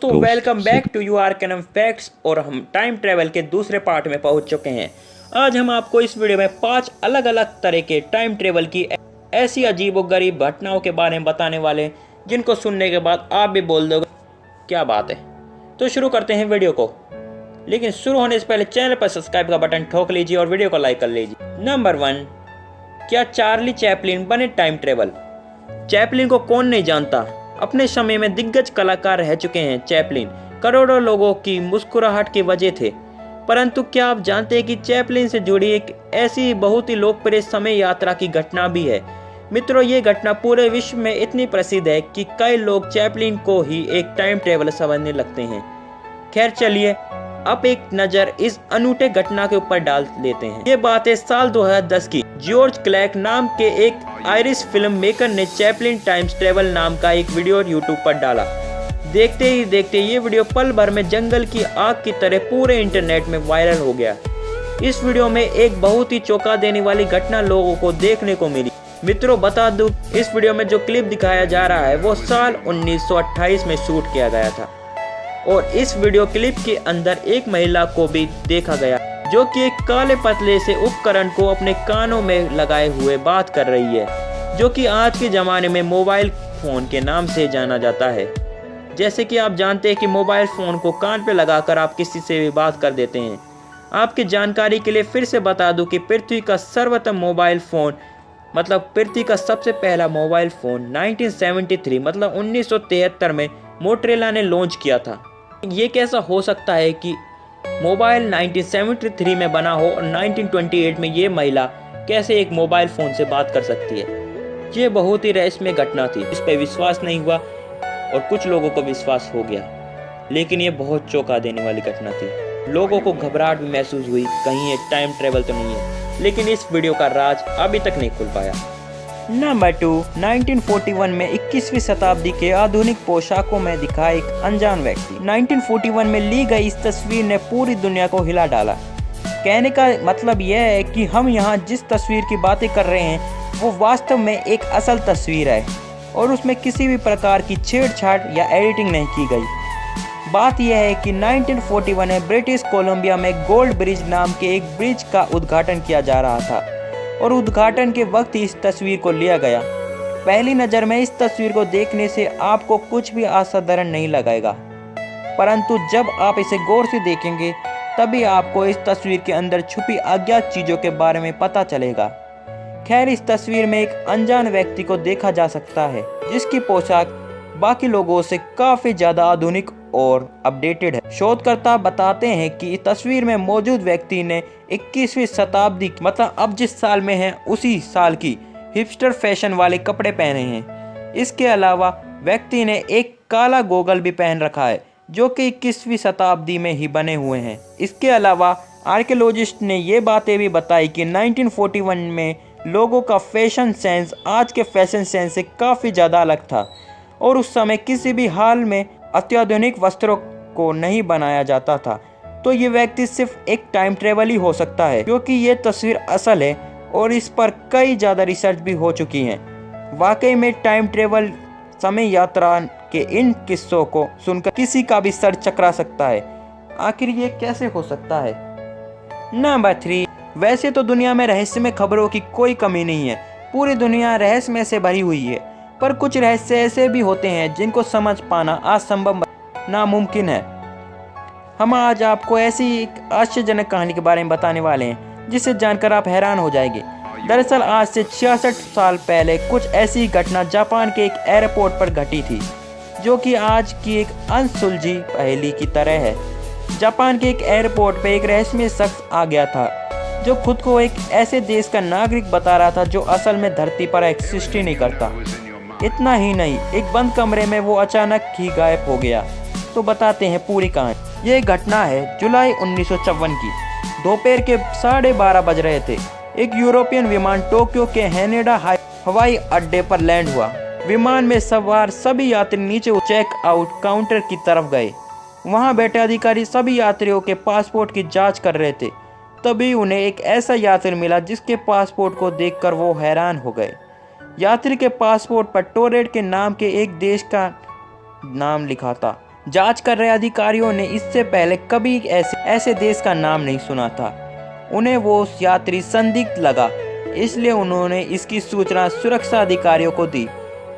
दोस्तों welcome back to you are कैनम facts. और हम टाइम ट्रेवल के दूसरे पार्ट में पहुंच चुके हैं। आज हम आपको इस वीडियो में 5 अलग अलग तरह के टाइम ट्रेवल की ऐसी अजीबोगरीब घटनाओं के बारे में बताने वाले हैं जिनको सुनने के बाद आप भी बोल दोगे क्या बात है। तो शुरू करते हैं वीडियो को, लेकिन शुरू होने से पहले चैनल पर सब्सक्राइब का बटन ठोक लीजिए और वीडियो को लाइक कर लीजिए। नंबर 1, क्या चार्ली चैपलिन बने टाइम ट्रेवल? चैपलिन को कौन नहीं जानता, अपने समय में दिग्गज कलाकार रह चुके हैं। चैपलिन करोड़ों लोगों की मुस्कुराहट की वजह थे, परंतु क्या आप जानते हैं कि चैपलिन से जुड़ी एक ऐसी बहुत ही लोकप्रिय समय यात्रा की घटना भी है। मित्रों, ये घटना पूरे विश्व में इतनी प्रसिद्ध है कि कई लोग चैपलिन को ही एक टाइम ट्रेवलर समझने लगते हैं। खैर चलिए अब एक नज़र इस अनूठे घटना के ऊपर डाल लेते हैं। ये बात है साल 2010 की। जॉर्ज क्लैर्क नाम के एक आयरिश फिल्म मेकर ने चैपलिन टाइम ट्रेवल नाम का एक वीडियो यूट्यूब पर डाला। देखते ही देखते ये वीडियो पल भर में जंगल की आग की तरह पूरे इंटरनेट में वायरल हो गया। इस वीडियो में एक बहुत ही चौंका देने वाली घटना लोगों को देखने को मिली। मित्रों बता दूं, इस वीडियो में जो क्लिप दिखाया जा रहा है वो साल 1928 में शूट किया गया था और इस वीडियो क्लिप के अंदर एक महिला को भी देखा गया जो कि एक काले पतले से उपकरण को अपने कानों में लगाए हुए बात कर रही है, जो कि आज के ज़माने में मोबाइल फ़ोन के नाम से जाना जाता है। जैसे कि आप जानते हैं कि मोबाइल फ़ोन को कान पे लगाकर आप किसी से भी बात कर देते हैं। आपकी जानकारी के लिए फिर से बता दूं कि पृथ्वी का सर्वप्रथम मोबाइल फ़ोन पृथ्वी का सबसे पहला मोबाइल फ़ोन 1973 1973 में मोटोरोला ने लॉन्च किया था। ये कैसा हो सकता है कि मोबाइल 1973 में बना हो और 1928 में ये महिला कैसे एक मोबाइल फ़ोन से बात कर सकती है? ये बहुत ही रहस्यमय घटना थी। इस पर विश्वास नहीं हुआ और कुछ लोगों को विश्वास हो गया, लेकिन ये बहुत चौंका देने वाली घटना थी। लोगों को घबराहट भी महसूस हुई, कहीं ये टाइम ट्रेवल तो नहीं है, लेकिन इस वीडियो का राज अभी तक नहीं खुल पाया। नंबर 2, 1941 में 21वीं शताब्दी के आधुनिक पोशाकों में दिखा एक अनजान व्यक्ति। 1941 में ली गई इस तस्वीर ने पूरी दुनिया को हिला डाला। कहने का मतलब यह है कि हम यहाँ जिस तस्वीर की बातें कर रहे हैं वो वास्तव में एक असल तस्वीर है और उसमें किसी भी प्रकार की छेड़छाड़ या एडिटिंग नहीं की गई। बात यह है कि 1941 में ब्रिटिश कोलंबिया में गोल्ड ब्रिज नाम के एक ब्रिज का उद्घाटन किया जा रहा था और उद्घाटन के वक्त ही इस तस्वीर को लिया गया। पहली नज़र में इस तस्वीर को देखने से आपको कुछ भी असाधारण नहीं लगेगा, परंतु जब आप इसे गौर से देखेंगे तभी आपको इस तस्वीर के अंदर छुपी अज्ञात चीज़ों के बारे में पता चलेगा। खैर, इस तस्वीर में एक अनजान व्यक्ति को देखा जा सकता है जिसकी पोशाक बाकी लोगों से काफ़ी ज़्यादा आधुनिक और अपडेटेड है। शोधकर्ता बताते हैं कि इस तस्वीर में मौजूद व्यक्ति ने 21वीं शताब्दी अब जिस साल में है उसी साल की हिपस्टर फैशन वाले कपड़े पहने हैं। इसके अलावा व्यक्ति ने एक काला गोगल भी पहन रखा है जो कि 21वीं शताब्दी में ही बने हुए हैं। इसके अलावा आर्कियोलॉजिस्ट ने ये बातें भी बताई कि 1941 में लोगों का फैशन सेंस आज के फैशन सेंस से काफ़ी ज़्यादा अलग था और उस समय किसी भी हाल में अत्याधुनिक वस्त्रों को नहीं बनाया जाता था। तो ये व्यक्ति सिर्फ एक टाइम ट्रेवल ही हो सकता है, क्योंकि ये तस्वीर असल है और इस पर कई ज़्यादा रिसर्च भी हो चुकी हैं। वाकई में टाइम ट्रेवल समय यात्रा के इन किस्सों को सुनकर किसी का भी सर चकरा सकता है। आखिर ये कैसे हो सकता है? नंबर 3, वैसे तो दुनिया में रहस्यमय खबरों की कोई कमी नहीं है। पूरी दुनिया रहस्यमय से भरी हुई है, पर कुछ रहस्य ऐसे भी होते हैं जिनको समझ पाना असंभव नामुमकिन है। हम आज आपको ऐसी एक आश्चर्यजनक कहानी के बारे में बताने वाले हैं जिसे जानकर आप हैरान हो जाएंगे। दरअसल आज से 66 साल पहले कुछ ऐसी घटना जापान के एक एयरपोर्ट पर घटी थी जो कि आज की एक अनसुलझी पहेली की तरह है। जापान के एक एयरपोर्ट पर एक रहस्यमय शख्स आ गया था जो खुद को एक ऐसे देश का नागरिक बता रहा था जो असल में धरती पर एग्जिस्ट ही नहीं करता। इतना ही नहीं, एक बंद कमरे में वो अचानक ही गायब हो गया। तो बताते हैं पूरी कहानी। ये घटना है जुलाई 1954 की। दोपहर के 12:30 बज रहे थे। एक यूरोपियन विमान टोक्यो के हैनेडा हवाई अड्डे पर लैंड हुआ। विमान में सवार सभी यात्री नीचे चेक आउट काउंटर की तरफ गए। वहां बैठे अधिकारी सभी यात्रियों के पासपोर्ट की जांच कर रहे थे। तभी उन्हें एक ऐसा यात्री मिला जिसके पासपोर्ट को देखकर वो हैरान हो गए। यात्री के पासपोर्ट पर टोरेट के नाम के एक देश का नाम लिखा था जांच कर रहे अधिकारियों ने इससे पहले कभी ऐसे देश का नाम नहीं सुना था। उन्हें वो यात्री संदिग्ध लगा, इसलिए उन्होंने इसकी सूचना सुरक्षा अधिकारियों को दी,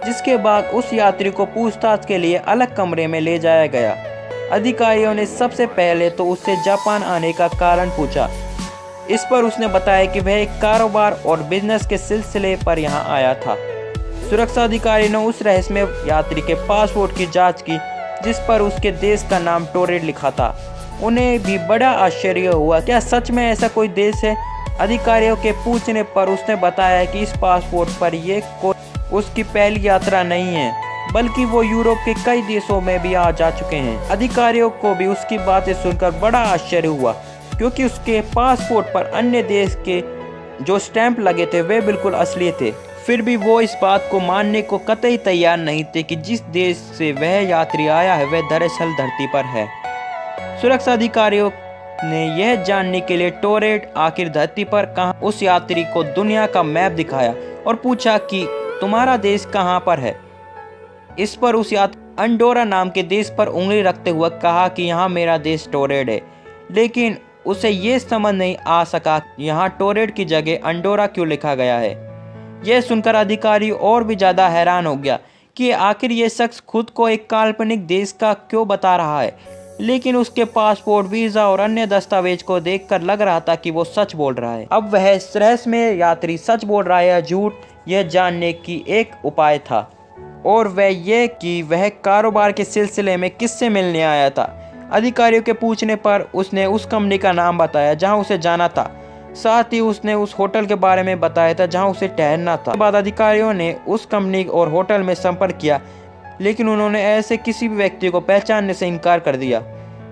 जिसके बाद उस यात्री को पूछताछ के लिए अलग कमरे में ले जाया गया। अधिकारियों ने सबसे पहले तो उससे जापान आने का कारण पूछा। इस पर उसने बताया कि वह एक कारोबार और बिजनेस के सिलसिले पर यहाँ आया था। सुरक्षा अधिकारी ने उस रहस्यमय यात्री के पासपोर्ट की जांच की, जिस पर उसके देश का नाम टोरेट लिखा था। उन्हें भी बड़ा आश्चर्य हुआ, क्या सच में ऐसा कोई देश है? अधिकारियों के पूछने पर उसने बताया कि इस पासपोर्ट पर ये उसकी पहली यात्रा नहीं है, बल्कि वो यूरोप के कई देशों में भी आ जा चुके हैं। अधिकारियों को भी उसकी बातें सुनकर बड़ा आश्चर्य हुआ, क्योंकि उसके पासपोर्ट पर अन्य देश के जो स्टैंप लगे थे वे बिल्कुल असली थे। फिर भी वो इस बात को मानने को कतई तैयार नहीं थे कि जिस देश से वह यात्री आया है वह दरअसल धरती पर है। सुरक्षा अधिकारियों ने यह जानने के लिए टोरेट आखिर धरती पर कहाँ, उस यात्री को दुनिया का मैप दिखाया और पूछा कि तुम्हारा देश कहाँ पर है। इस पर उस यात्री अंडोरा नाम के देश पर उंगली रखते हुए कहा कि यहाँ मेरा देश टोरेट है, लेकिन उसे ये समझ नहीं आ सका यहाँ टोरेट की जगह अंडोरा क्यों लिखा गया है। यह सुनकर अधिकारी और भी ज़्यादा हैरान हो गया कि आखिर ये शख्स खुद को एक काल्पनिक देश का क्यों बता रहा है, लेकिन उसके पासपोर्ट, वीज़ा और अन्य दस्तावेज को देखकर लग रहा था कि वो सच बोल रहा है। अब वह रहस्यमय यात्री सच बोल रहा है या झूठ, यह जानने की एक उपाय था, और वह ये कि वह कारोबार के सिलसिले में किससे मिलने आया था। अधिकारियों के पूछने पर उसने उस कंपनी का नाम बताया जहां उसे जाना था, साथ ही उसने उस होटल के बारे में बताया था जहां उसे ठहरना था। बाद अधिकारियों ने उस कंपनी और होटल में संपर्क किया, लेकिन उन्होंने ऐसे किसी भी व्यक्ति को पहचानने से इनकार कर दिया।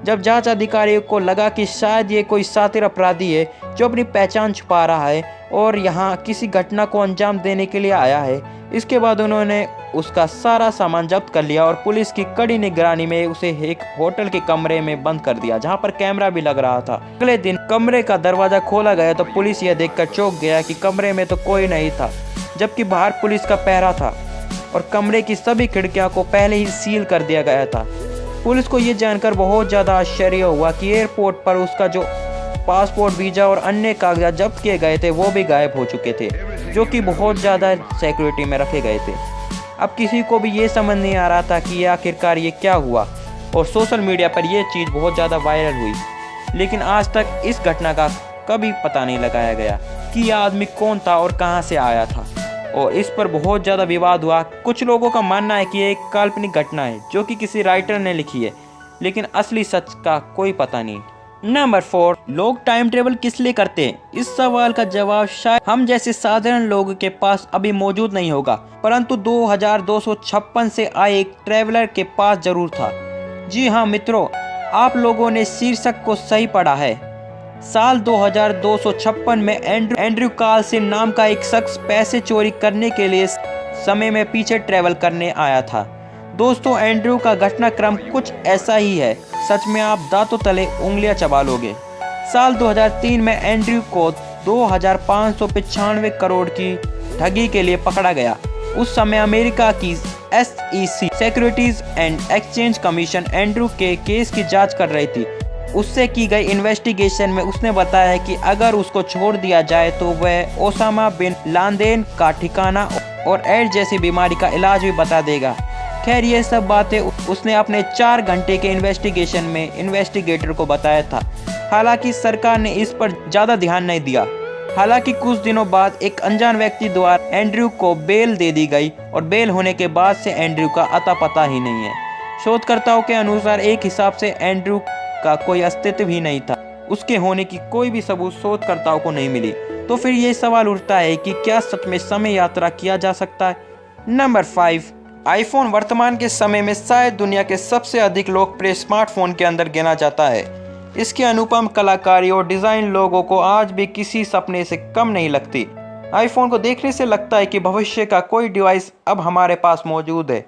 जब जांच अधिकारियों को लगा कि शायद ये कोई शातिर अपराधी है जो अपनी पहचान छुपा रहा है और यहाँ किसी घटना को अंजाम देने के लिए आया है, इसके बाद उन्होंने उसका सारा सामान जब्त कर लिया और पुलिस की कड़ी निगरानी में उसे एक होटल के कमरे में बंद कर दिया, जहाँ पर कैमरा भी लग रहा था। अगले दिन कमरे का दरवाजा खोला गया तो पुलिस यह देखकर चौंक गया कि कमरे में तो कोई नहीं था, जबकि बाहर पुलिस का पहरा था और कमरे की सभी खिड़कियों को पहले ही सील कर दिया गया था। पुलिस को ये जानकर बहुत ज़्यादा आश्चर्य हुआ कि एयरपोर्ट पर उसका जो पासपोर्ट, वीज़ा और अन्य कागजात जब्त किए गए थे वो भी गायब हो चुके थे, जो कि बहुत ज़्यादा सिक्योरिटी में रखे गए थे। अब किसी को भी ये समझ नहीं आ रहा था कि ये आखिरकार ये क्या हुआ, और सोशल मीडिया पर यह चीज़ बहुत ज़्यादा वायरल हुई, लेकिन आज तक इस घटना का कभी पता नहीं लगाया गया कि यह आदमी कौन था और कहाँ से आया था, और इस पर बहुत ज़्यादा विवाद हुआ। कुछ लोगों का मानना है कि यह एक काल्पनिक घटना है जो कि किसी राइटर ने लिखी है, लेकिन असली सच का कोई पता नहीं। नंबर 4, लोग टाइम ट्रेवल किस लिए करते हैं? इस सवाल का जवाब शायद हम जैसे साधारण लोगों के पास अभी मौजूद नहीं होगा, परंतु 2256 से आए एक ट्रेवलर के पास जरूर था। जी हाँ मित्रों, आप लोगों ने शीर्षक को सही पढ़ा है। साल 2256 में एंड्रयू कार्लसन नाम का एक शख्स पैसे चोरी करने के लिए समय में पीछे ट्रेवल करने आया था। दोस्तों, एंड्रयू का घटनाक्रम कुछ ऐसा ही है। सच में आप दांतों तले उंगलियां चबा लोगे। साल 2003 में एंड्रयू को 2595 करोड़ की ठगी के लिए पकड़ा गया। उस समय अमेरिका की SEC securities and exchange commission Andrew के केस की जांच कर रही थी। उससे की गई इन्वेस्टिगेशन में उसने बताया कि अगर उसको छोड़ दिया जाए तो वह ओसामा बिन लादेन का ठिकाना और एड्स जैसी बीमारी का इलाज भी बता देगा। खैर, ये सब बातें उसने अपने 4 घंटे के इन्वेस्टिगेशन में इन्वेस्टिगेटर को बताया था। हालांकि सरकार ने इस पर ज़्यादा ध्यान नहीं दिया। हालांकि कुछ दिनों बाद एक अनजान व्यक्ति द्वारा एंड्रयू को बेल दे दी गई और बेल होने के बाद से एंड्रयू का अता पता ही नहीं है। शोधकर्ताओं के अनुसार एक हिसाब से एंड्रयू का कोई अस्तित्व ही नहीं था। उसके होने की कोई भी सबूत शोधकर्ताओं को नहीं मिली। तो फिर ये सवाल उठता है कि क्या सच में समय यात्रा किया जा सकता है? नंबर 5, आईफोन वर्तमान के समय में शायद दुनिया के सबसे अधिक लोकप्रिय स्मार्टफोन के अंदर गिना जाता है। इसकी अनुपम कलाकारी और डिज़ाइन लोगों को आज भी किसी सपने से कम नहीं लगती। आईफोन को देखने से लगता है कि भविष्य का कोई डिवाइस अब हमारे पास मौजूद है।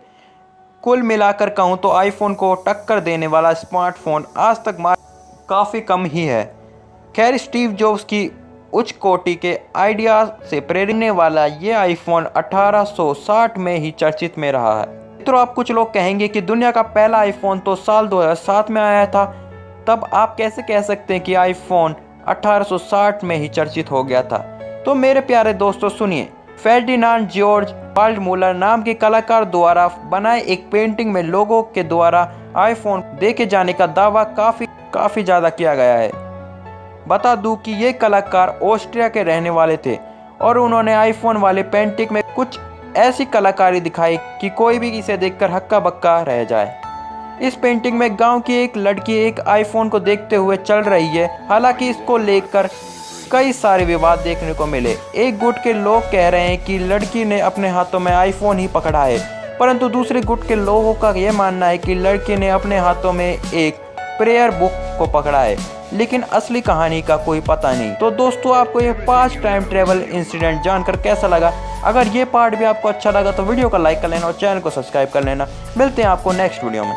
कुल मिलाकर कहूँ तो आईफोन को टक्कर देने वाला स्मार्टफोन आज तक काफ़ी कम ही है। खैर, स्टीव जॉब्स की उच्च कोटि के आइडिया से प्रेरित वाला ये आईफोन 1860 में ही चर्चित में रहा है। मित्रों, आप कुछ लोग कहेंगे कि दुनिया का पहला आईफोन तो साल 2007 में आया था, तब आप कैसे कह सकते हैं कि आईफोन 1860 में ही चर्चित हो गया था। तो मेरे प्यारे दोस्तों सुनिए, फेर्डिनांड जॉर्ज वाल्डमूलर नाम के कलाकार द्वारा बनाए एक पेंटिंग में लोगों के द्वारा आईफोन देखे जाने का दावा काफी ज्यादा किया गया है। बता दूं कि ये कलाकार ऑस्ट्रिया के रहने वाले थे और उन्होंने आईफोन वाले पेंटिंग में कुछ ऐसी कलाकारी दिखाई कि कोई भी इसे देखकर हक्का बक्का रह जाए। इस पेंटिंग में गांव की एक लड़की एक आईफोन को देखते हुए चल रही है। हालांकि इसको लेकर कई सारे विवाद देखने को मिले। एक गुट के लोग कह रहे हैं कि लड़की ने अपने हाथों में आईफोन ही पकड़ा है, परंतु दूसरे गुट के लोगों का यह मानना है कि लड़की ने अपने हाथों में एक प्रेयर बुक को पकड़ा है, लेकिन असली कहानी का कोई पता नहीं। तो दोस्तों, आपको ये 5 टाइम ट्रेवल इंसिडेंट जानकर कैसा लगा? अगर ये पार्ट भी आपको अच्छा लगा तो वीडियो को लाइक कर लेना और चैनल को सब्सक्राइब कर लेना। मिलते हैं आपको नेक्स्ट वीडियो में।